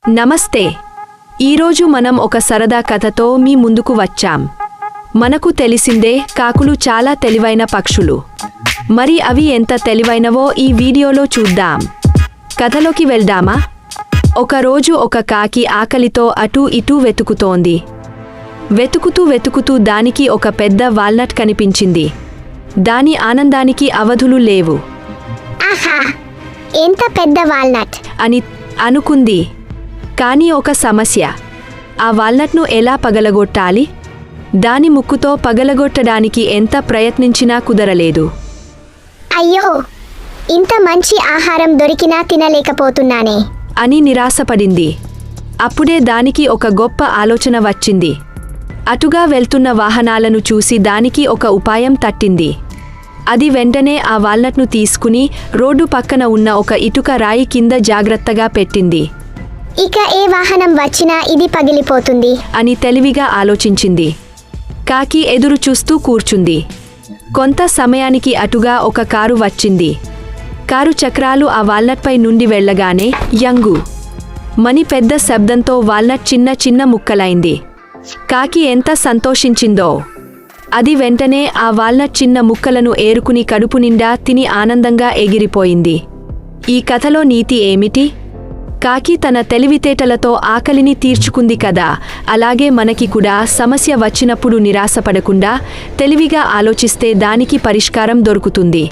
నమస్తే. ఈరోజు మనం ఒక సరదా కథతో మీ ముందుకు వచ్చాం. మనకు తెలిసిందే, కాకులు చాలా తెలివైన పక్షులు. మరి అవి ఎంత తెలివైనవో ఈ వీడియోలో చూద్దాం. కథలోకి వెళ్దామా? ఒకరోజు ఒక కాకి ఆకలితో అటూ ఇటూ వెతుకుతోంది. వెతుకుతూ దానికి ఒక పెద్ద వాల్నట్ కనిపించింది. దాని ఆనందానికి అవధులు లేవు. ఆహా, ఎంత పెద్ద వాల్నట్ అని అనుకుంది. కానీ ఒక సమస్య. ఆ వాల్నట్ను ఎలా పగలగొట్టాలి? దాని ముక్కుతో పగలగొట్టడానికి ఎంత ప్రయత్నించినా కుదరలేదు. అయ్యో, ఇంత మంచి ఆహారం దొరికినా తినలేకపోతున్నానే అని నిరాశపడింది. అప్పుడే దానికి ఒక గొప్ప ఆలోచన వచ్చింది. అటుగా వెళ్తున్న వాహనాలను చూసి దానికి ఒక ఉపాయం తట్టింది. అది వెంటనే ఆ వాల్నట్ను తీసుకుని రోడ్డు పక్కన ఉన్న ఒక ఇటుక రాయి కింద జాగ్రత్తగా పెట్టింది. ఇక ఏ వాహనం వచ్చినా ఇది పగిలిపోతుంది అని తెలివిగా ఆలోచించింది. కాకి ఎదురు చూస్తూ కూర్చుంది. కొంత సమయానికి అటుగా ఒక కారు వచ్చింది. కారు చక్రాలు ఆ వాల్నట్పై నుండి వెళ్ళగానే యంగు మని పెద్ద శబ్దంతో వాల్నట్ చిన్న ముక్కలైంది. కాకి ఎంత సంతోషించిందో! అది వెంటనే ఆ వాల్నట్ చిన్న ముక్కలను ఏరుకుని కడుపు నిండా తిని ఆనందంగా ఎగిరిపోయింది. ఈ కథలో నీతి ఏమిటి? కాకి తన తెలివితేటలతో ఆకలిని తీర్చుకుంది కదా, అలాగే మనకి కూడా సమస్య వచ్చినప్పుడు నిరాశపడకుండా తెలివిగా ఆలోచిస్తే దానికి పరిష్కారం దొరుకుతుంది.